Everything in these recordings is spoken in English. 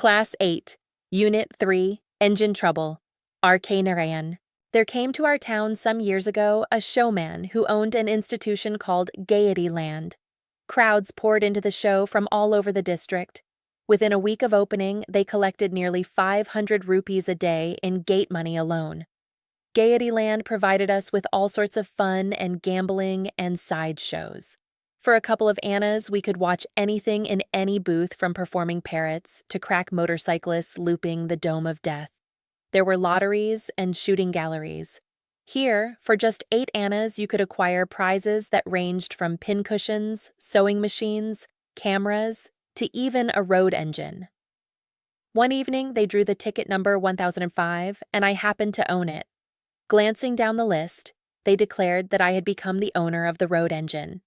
Class 8, Unit 3, Engine Trouble, R.K. Narayan. There came to our town some years ago a showman who owned an institution called Gaiety Land. Crowds poured into the show from all over the district. Within a week of opening, they collected nearly 500 rupees a day in gate money alone. Gaiety Land provided us with all sorts of fun and gambling and sideshows. For a couple of annas, we could watch anything in any booth from performing parrots to crack motorcyclists looping the Dome of Death. There were lotteries and shooting galleries. Here, for just 8 annas, you could acquire prizes that ranged from pincushions, sewing machines, cameras, to even a road engine. One evening, they drew the ticket number 1005, and I happened to own it. Glancing down the list, they declared that I had become the owner of the road engine.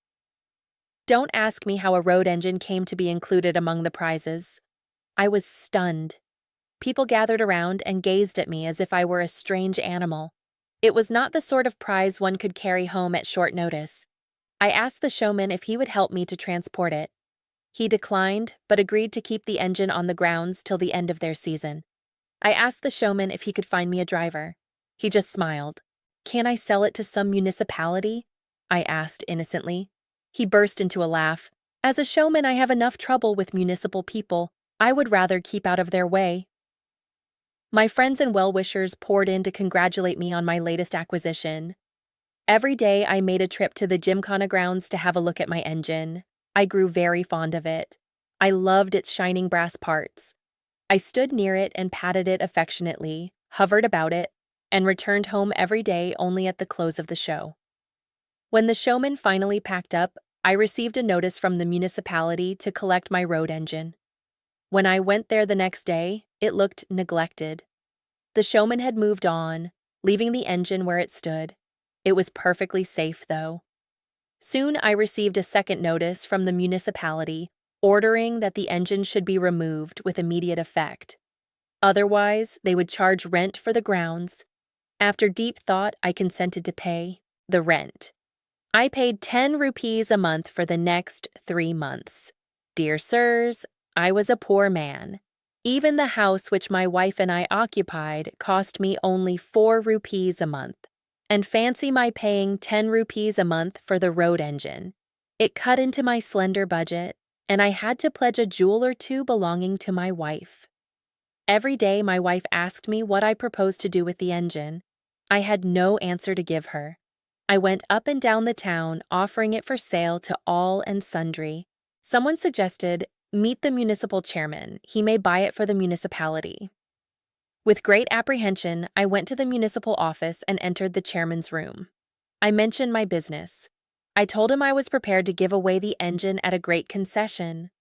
Don't ask me how a road engine came to be included among the prizes. I was stunned. People gathered around and gazed at me as if I were a strange animal. It was not the sort of prize one could carry home at short notice. I asked the showman if he would help me to transport it. He declined, but agreed to keep the engine on the grounds till the end of their season. I asked the showman if he could find me a driver. He just smiled. "Can I sell it to some municipality?" I asked innocently. He burst into a laugh. "As a showman, I have enough trouble with municipal people. I would rather keep out of their way." My friends and well-wishers poured in to congratulate me on my latest acquisition. Every day I made a trip to the Gymkhana grounds to have a look at my engine. I grew very fond of it. I loved its shining brass parts. I stood near it and patted it affectionately, hovered about it, and returned home every day only at the close of the show. When the showman finally packed up, I received a notice from the municipality to collect my road engine. When I went there the next day, it looked neglected. The showman had moved on, leaving the engine where it stood. It was perfectly safe, though. Soon I received a second notice from the municipality ordering that the engine should be removed with immediate effect. Otherwise, they would charge rent for the grounds. After deep thought, I consented to pay the rent. I paid 10 rupees a month for the next 3 months. Dear sirs, I was a poor man. Even the house which my wife and I occupied cost me only 4 rupees a month. And fancy my paying 10 rupees a month for the road engine. It cut into my slender budget, and I had to pledge a jewel or two belonging to my wife. Every day my wife asked me what I proposed to do with the engine. I had no answer to give her. I went up and down the town offering it for sale to all and sundry. Someone suggested, "Meet the municipal chairman. He may buy it for the municipality." With great apprehension, I went to the municipal office and entered the chairman's room. I mentioned my business. I told him I was prepared to give away the engine at a great concession.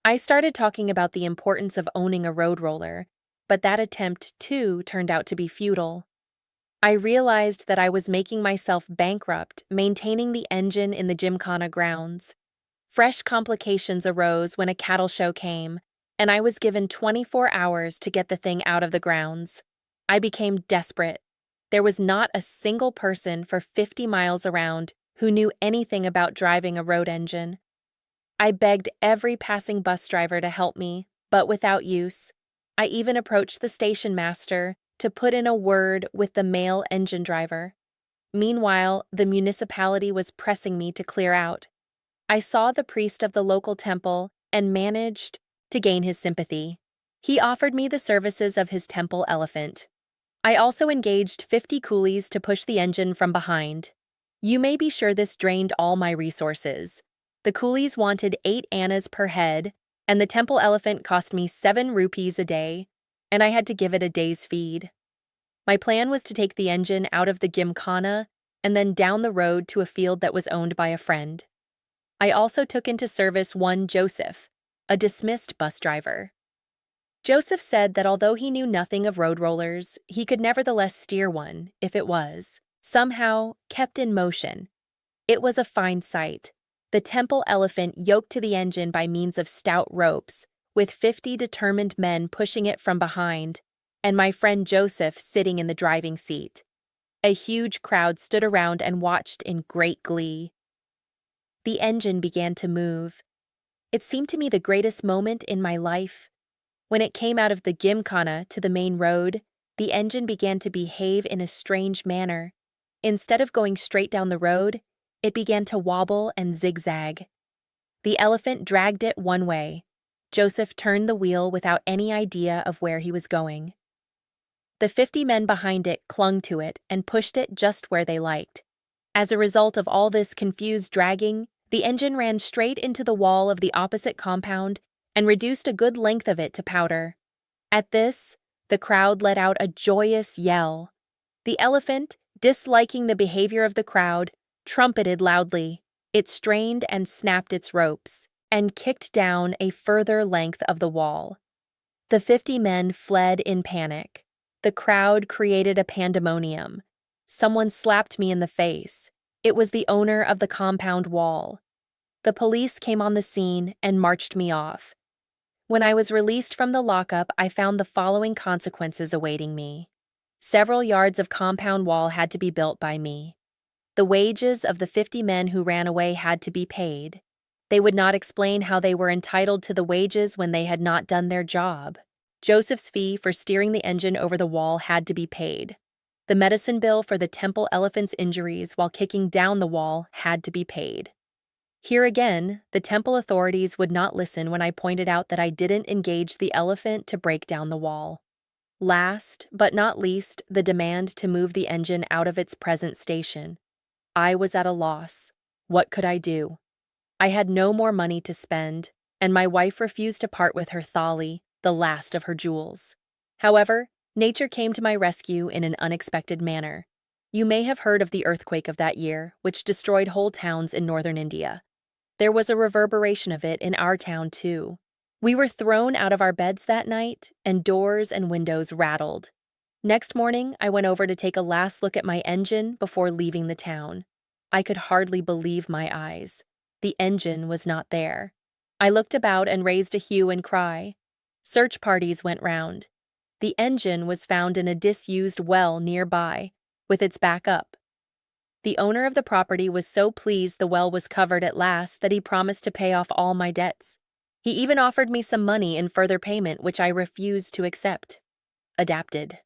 I started talking about the importance of owning a road roller, but that attempt, too, turned out to be futile. I realized that I was making myself bankrupt maintaining the engine in the Gymkhana grounds. Fresh complications arose when a cattle show came, and I was given 24 hours to get the thing out of the grounds. I became desperate. There was not a single person for 50 miles around who knew anything about driving a road engine. I begged every passing bus driver to help me, but without use. I even approached the station master to put in a word with the male engine driver. Meanwhile, the municipality was pressing me to clear out. I saw the priest of the local temple and managed to gain his sympathy. He offered me the services of his temple elephant. I also engaged 50 coolies to push the engine from behind. You may be sure this drained all my resources. The coolies wanted 8 annas per head, and the temple elephant cost me 7 rupees a day, and I had to give it a day's feed. My plan was to take the engine out of the Gymkhana and then down the road to a field that was owned by a friend. I also took into service one Joseph, a dismissed bus driver. Joseph said that although he knew nothing of road rollers, he could nevertheless steer one, if it was, somehow, kept in motion. It was a fine sight. The temple elephant yoked to the engine by means of stout ropes, with 50 determined men pushing it from behind, and my friend Joseph sitting in the driving seat. A huge crowd stood around and watched in great glee. The engine began to move. It seemed to me the greatest moment in my life. When it came out of the gymkhana to the main road, the engine began to behave in a strange manner. Instead of going straight down the road, it began to wobble and zigzag. The elephant dragged it one way. Joseph turned the wheel without any idea of where he was going. The 50 men behind it clung to it and pushed it just where they liked. As a result of all this confused dragging, the engine ran straight into the wall of the opposite compound and reduced a good length of it to powder. At this, the crowd let out a joyous yell. The elephant, disliking the behavior of the crowd, trumpeted loudly. It strained and snapped its ropes, and kicked down a further length of the wall. The 50 men fled in panic. The crowd created a pandemonium. Someone slapped me in the face. It was the owner of the compound wall. The police came on the scene and marched me off. When I was released from the lockup, I found the following consequences awaiting me. Several yards of compound wall had to be built by me. The wages of the 50 men who ran away had to be paid. They would not explain how they were entitled to the wages when they had not done their job. Joseph's fee for steering the engine over the wall had to be paid. The medicine bill for the temple elephant's injuries while kicking down the wall had to be paid. Here again, the temple authorities would not listen when I pointed out that I didn't engage the elephant to break down the wall. Last, but not least, the demand to move the engine out of its present station. I was at a loss. What could I do? I had no more money to spend, and my wife refused to part with her thali, the last of her jewels. However, nature came to my rescue in an unexpected manner. You may have heard of the earthquake of that year, which destroyed whole towns in northern India. There was a reverberation of it in our town, too. We were thrown out of our beds that night, and doors and windows rattled. Next morning, I went over to take a last look at my engine before leaving the town. I could hardly believe my eyes. The engine was not there. I looked about and raised a hue and cry. Search parties went round. The engine was found in a disused well nearby, with its back up. The owner of the property was so pleased the well was covered at last that he promised to pay off all my debts. He even offered me some money in further payment, which I refused to accept. Adapted.